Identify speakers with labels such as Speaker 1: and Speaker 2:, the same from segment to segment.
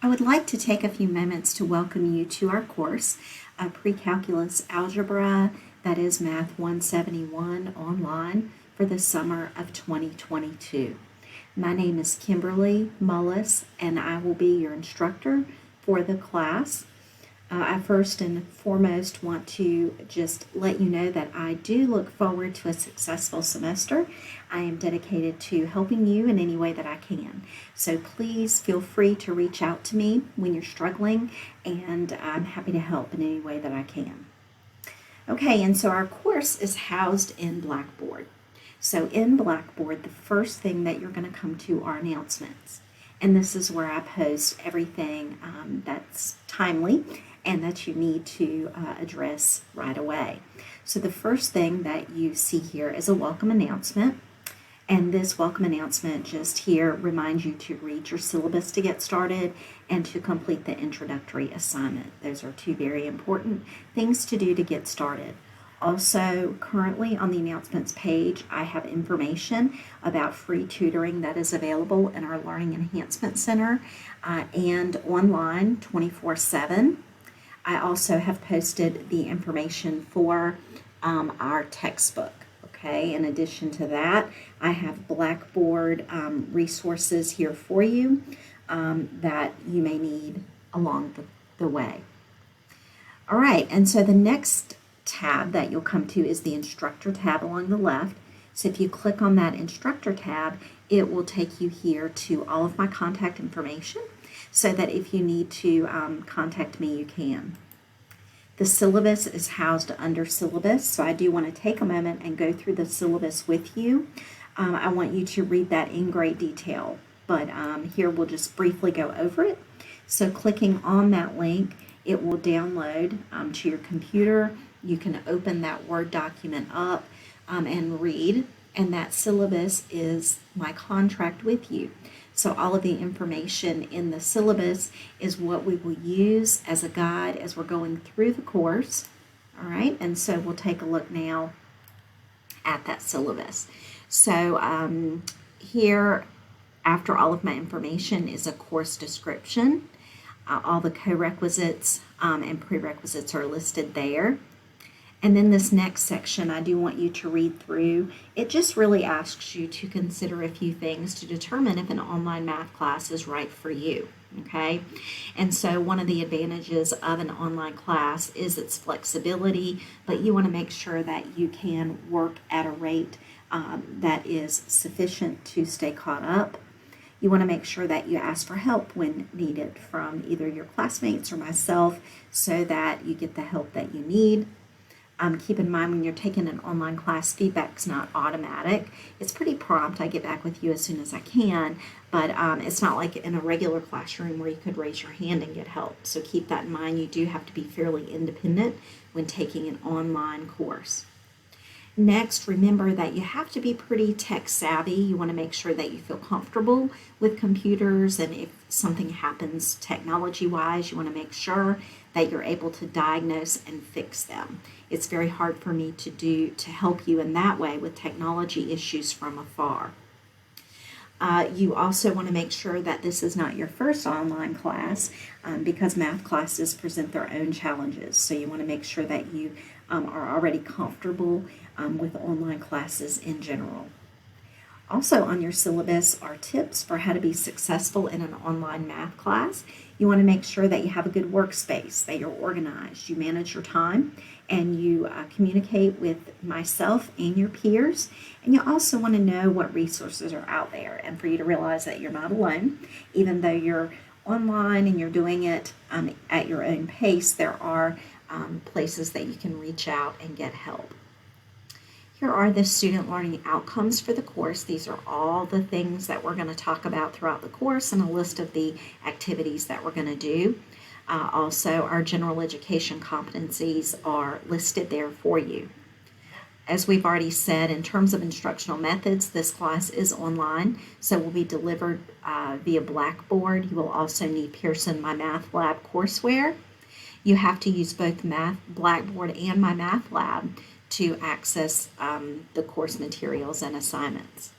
Speaker 1: I would like to take a few moments to welcome you to our course, Pre-Calculus Algebra, that is Math 171 online for the summer of 2022. My name is Kimberly Mullis, and I will be your instructor for the class. I first and foremost want to just let you know that I do look forward to a successful semester. I am dedicated to helping you in any way that I can. So please feel free to reach out to me when you're struggling, and I'm happy to help in any way that I can. Okay, and so our course is housed in Blackboard. So in Blackboard, the first thing that you're going to come to are announcements. And this is where I post everything that's timely and that you need to address right away. So the first thing that you see here is a welcome announcement. And this welcome announcement just here reminds you to read your syllabus to get started and to complete the introductory assignment. Those are two very important things to do to get started. Also, currently on the announcements page, I have information about free tutoring that is available in our Learning Enhancement Center and online 24/7. I also have posted the information for our textbook. Okay, in addition to that, I have Blackboard resources here for you that you may need along the way. All right, and so the next tab that you'll come to is the Instructor tab along the left. So if you click on that Instructor tab, it will take you here to all of my contact information so that if you need to contact me, you can. The syllabus is housed under syllabus, so I do want to take a moment and go through the syllabus with you. I want you to read that in great detail, but here we'll just briefly go over it. So clicking on that link, it will download to your computer. You can open that Word document up and read, and that syllabus is my contract with you. So all of the information in the syllabus is what we will use as a guide as we're going through the course. All right, and so we'll take a look now at that syllabus. So here, after all of my information, is a course description. All the co-requisites and prerequisites are listed there. And then this next section I do want you to read through. It just really asks you to consider a few things to determine if an online math class is right for you, okay? And so one of the advantages of an online class is its flexibility, but you want to make sure that you can work at a rate that is sufficient to stay caught up. You want to make sure that you ask for help when needed from either your classmates or myself so that you get the help that you need. Keep in mind when you're taking an online class, feedback's not automatic. It's pretty prompt. I get back with you as soon as I can, but it's not like in a regular classroom where you could raise your hand and get help. So keep that in mind. You do have to be fairly independent when taking an online course. Next, remember that you have to be pretty tech savvy. You want to make sure that you feel comfortable with computers, and if something happens technology-wise, you want to make sure that you're able to diagnose and fix them. It's very hard for me to help you in that way with technology issues from afar. You also want to make sure that this is not your first online class because math classes present their own challenges. So you want to make sure that you are already comfortable with online classes in general. Also on your syllabus are tips for how to be successful in an online math class. You want to make sure that you have a good workspace, that you're organized, you manage your time, and you communicate with myself and your peers. And you also want to know what resources are out there and for you to realize that you're not alone. Even though you're online and you're doing it at your own pace, there are places that you can reach out and get help. Here are the student learning outcomes for the course. These are all the things that we're going to talk about throughout the course and a list of the activities that we're going to do. Also, our general education competencies are listed there for you. As we've already said, in terms of instructional methods, this class is online, so will be delivered via Blackboard. You will also need Pearson My Math Lab courseware. You have to use both Blackboard and My Math Lab to access the course materials and assignments.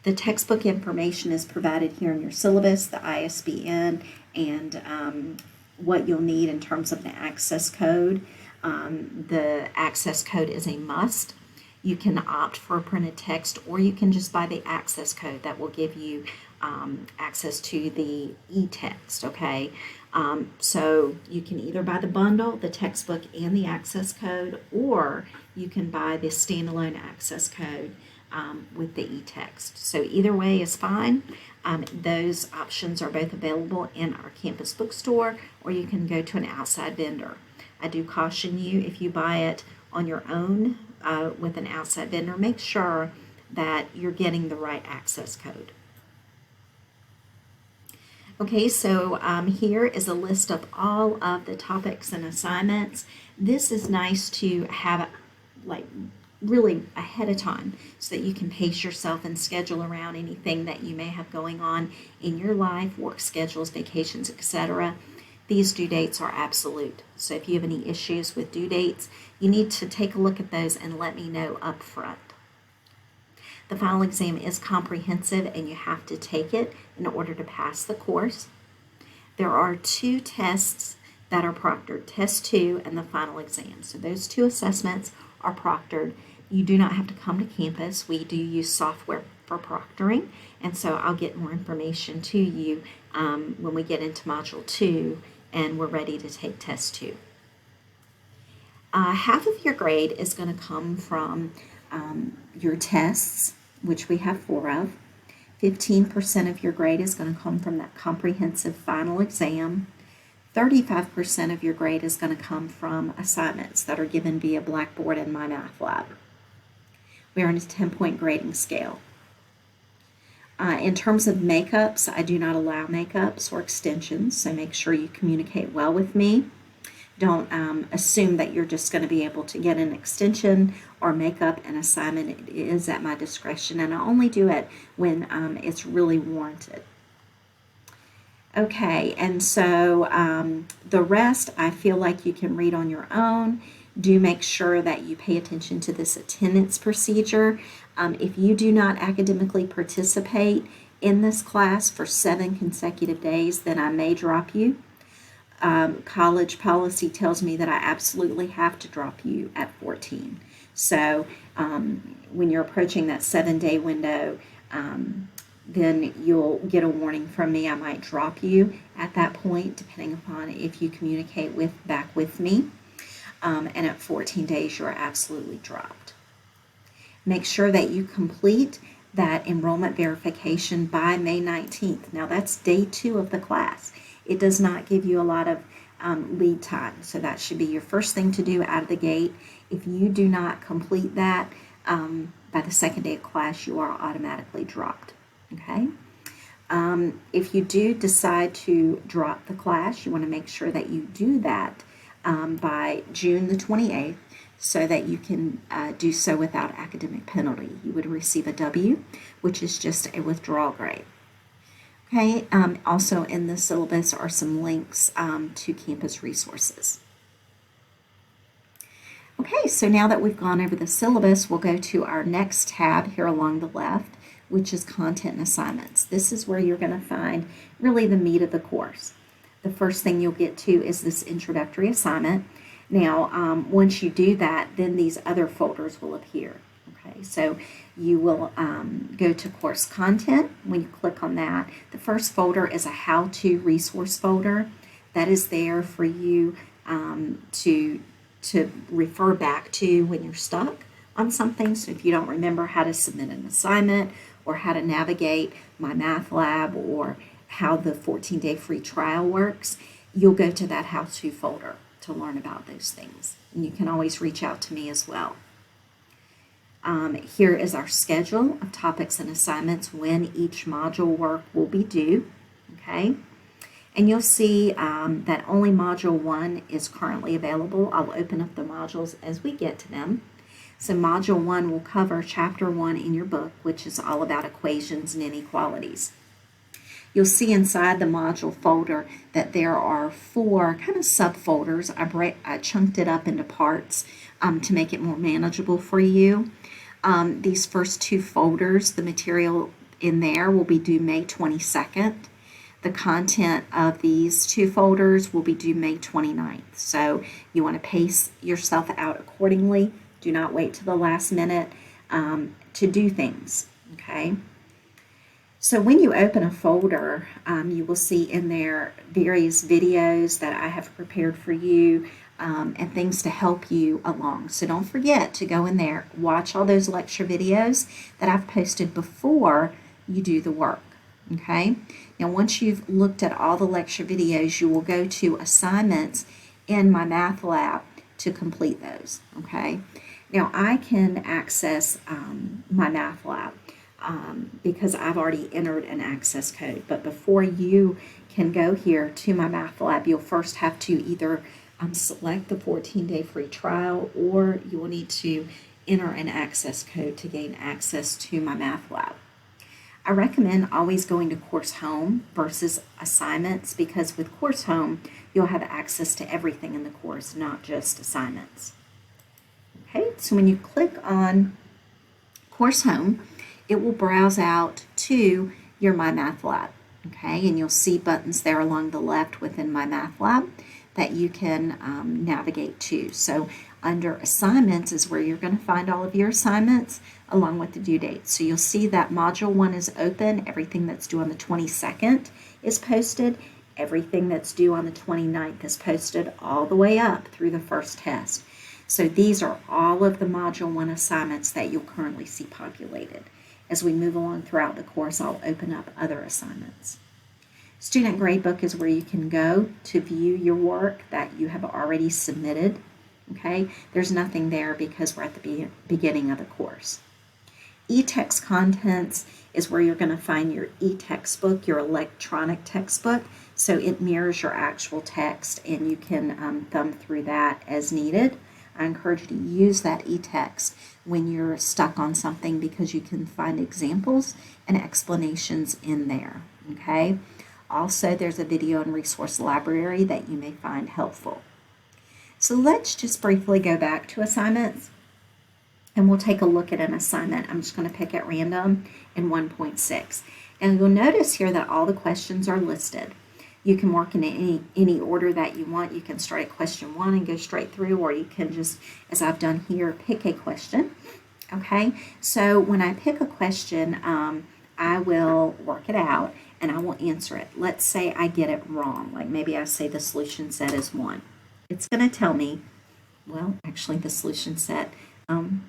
Speaker 1: The textbook information is provided here in your syllabus, the ISBN, and what you'll need in terms of the access code. The access code is a must. You can opt for a printed text, or you can just buy the access code that will give you access to the e-text, okay? So you can either buy the bundle, the textbook, and the access code, or you can buy the standalone access code with the e-text. So either way is fine. Those options are both available in our campus bookstore, or you can go to an outside vendor. I do caution you, if you buy it on your own with an outside vendor, make sure that you're getting the right access code. Okay, so here is a list of all of the topics and assignments. This is nice to have like really ahead of time so that you can pace yourself and schedule around anything that you may have going on in your life, work schedules, vacations, etc. These due dates are absolute. So if you have any issues with due dates, you need to take a look at those and let me know up front. The final exam is comprehensive and you have to take it in order to pass the course. There are 2 tests that are proctored, Test 2 and the final exam. So those 2 assessments are proctored. You do not have to come to campus. We do use software for proctoring, and so I'll get more information to you when we get into Module 2 and we're ready to take Test 2. Half of your grade is going to come from your tests, which we have 4 of. 15% of your grade is going to come from that comprehensive final exam. 35% of your grade is going to come from assignments that are given via Blackboard and MyMathLab. We are on a 10-point grading scale. In terms of makeups, I do not allow makeups or extensions, so make sure you communicate well with me. Don't assume that you're just going to be able to get an extension or make up an assignment. It is at my discretion, and I only do it when it's really warranted. Okay, and so the rest I feel like you can read on your own. Do make sure that you pay attention to this attendance procedure. If you do not academically participate in this class for 7 consecutive days, then I may drop you. College policy tells me that I absolutely have to drop you at 14. So when you're approaching that 7-day window, then you'll get a warning from me. I might drop you at that point, depending upon if you communicate back with me. And at 14 days, you're absolutely dropped. Make sure that you complete that enrollment verification by May 19th. Now, that's day 2 of the class. It does not give you a lot of lead time, so that should be your first thing to do out of the gate. If you do not complete that by the 2nd day of class, you are automatically dropped. Okay? If you do decide to drop the class, you want to make sure that you do that by June the 28th so that you can do so without academic penalty. You would receive a W, which is just a withdrawal grade. Okay, also in the syllabus are some links to campus resources. Okay, so now that we've gone over the syllabus, we'll go to our next tab here along the left, which is content and assignments. This is where you're going to find really the meat of the course. The first thing you'll get to is this introductory assignment. Now, once you do that, then these other folders will appear. Okay, so you will go to course content. When you click on that, the first folder is a how-to resource folder. That is there for you to refer back to when you're stuck on something. So if you don't remember how to submit an assignment or how to navigate MyMathLab or how the 14-day free trial works, you'll go to that how-to folder to learn about those things. And you can always reach out to me as well. Here is our schedule of topics and assignments when each module work will be due. Okay, and you'll see that only Module 1 is currently available. I'll open up the modules as we get to them. So Module 1 will cover Chapter 1 in your book, which is all about equations and inequalities. You'll see inside the module folder that there are 4 kind of subfolders. I chunked it up into parts to make it more manageable for you. These first 2 folders, the material in there will be due May 22nd. The content of these two folders will be due May 29th. So you want to pace yourself out accordingly. Do not wait to the last minute to do things, okay? So when you open a folder, you will see in there various videos that I have prepared for you and things to help you along. So don't forget to go in there, watch all those lecture videos that I've posted before you do the work, okay? Now once you've looked at all the lecture videos, you will go to assignments in my math lab to complete those, okay? Now I can access my math lab because I've already entered an access code. But before you can go here to my math lab, you'll first have to either select the 14-day free trial, or you will need to enter an access code to gain access to my math lab. I recommend always going to Course Home versus Assignments, because with Course Home, you'll have access to everything in the course, not just assignments. Okay, so when you click on Course Home, it will browse out to your My Math Lab, okay? And you'll see buttons there along the left within My Math Lab that you can navigate to. So under Assignments is where you're going to find all of your assignments along with the due date. So you'll see that Module 1 is open. Everything that's due on the 22nd is posted. Everything that's due on the 29th is posted all the way up through the first test. So these are all of the Module 1 assignments that you'll currently see populated. As we move along throughout the course, I'll open up other assignments. Student Gradebook is where you can go to view your work that you have already submitted. Okay, there's nothing there because we're at the beginning of the course. E-text contents is where you're going to find your e-textbook, your electronic textbook. So it mirrors your actual text, and you can thumb through that as needed. I encourage you to use that e-text when you're stuck on something, because you can find examples and explanations in there, okay? Also, there's a video and resource library that you may find helpful. So let's just briefly go back to assignments, and we'll take a look at an assignment. I'm just going to pick at random in 1.6. And you'll notice here that all the questions are listed. You can work in any order that you want. You can start at question 1 and go straight through, or you can just, as I've done here, pick a question. Okay, so when I pick a question, I will work it out and I will answer it. Let's say I get it wrong. Like maybe I say the solution set is 1. It's going to tell me, well, actually the solution set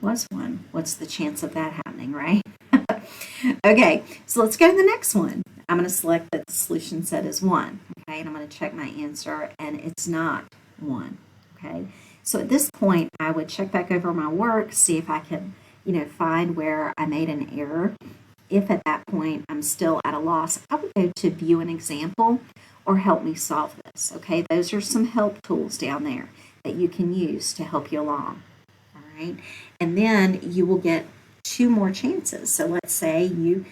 Speaker 1: was 1. What's the chance of that happening, right? Okay, so let's go to the next one. I'm going to select that the solution set is 1, okay, and I'm going to check my answer, and it's not 1, okay? So at this point, I would check back over my work, see if I can, find where I made an error. If at that point I'm still at a loss, I would go to View an Example or Help Me Solve This, okay? Those are some help tools down there that you can use to help you along, all right? And then you will get 2 more chances. So let's say you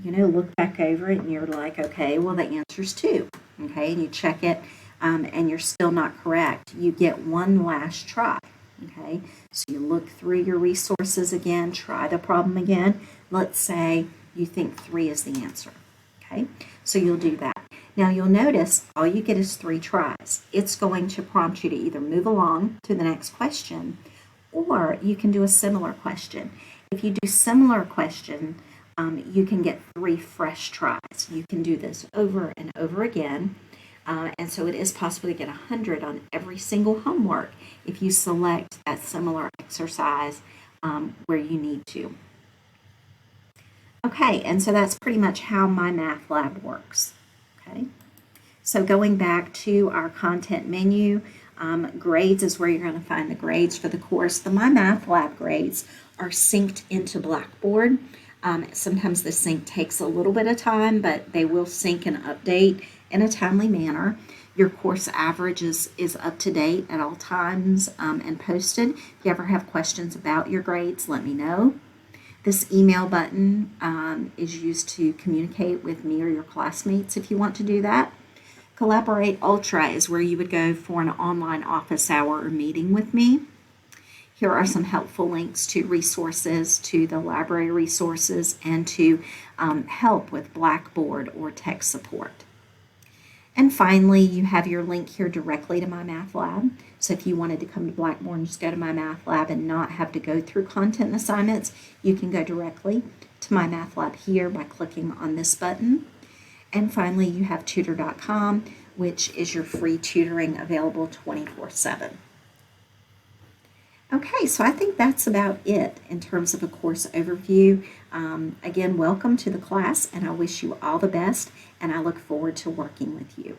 Speaker 1: look back over it and you're like, okay, well, the answer's 2, okay, and you check it and you're still not correct. You get 1 last try, okay, so you look through your resources again, try the problem again. Let's say you think 3 is the answer, okay, so you'll do that. Now you'll notice all you get is 3 tries. It's going to prompt you to either move along to the next question, or you can do a similar question. If you do similar question, you can get 3 fresh tries. You can do this over and over again, and so it is possible to get 100 on every single homework if you select that similar exercise where you need to. Okay, and so that's pretty much how my math lab works. Okay, so going back to our content menu, grades is where you're going to find the grades for the course. The My Math Lab grades are synced into Blackboard. Sometimes the sync takes a little bit of time, but they will sync and update in a timely manner. Your course average is up to date at all times and posted. If you ever have questions about your grades, let me know. This email button is used to communicate with me or your classmates if you want to do that. Collaborate Ultra is where you would go for an online office hour or meeting with me. Here are some helpful links to resources, to the library resources, and to help with Blackboard or tech support. And finally, you have your link here directly to my math lab. So if you wanted to come to Blackboard and just go to my math lab and not have to go through content and assignments, you can go directly to my math lab here by clicking on this button. And finally, you have tutor.com, which is your free tutoring available 24/7. Okay, so I think that's about it in terms of a course overview. Again, welcome to the class, and I wish you all the best, and I look forward to working with you.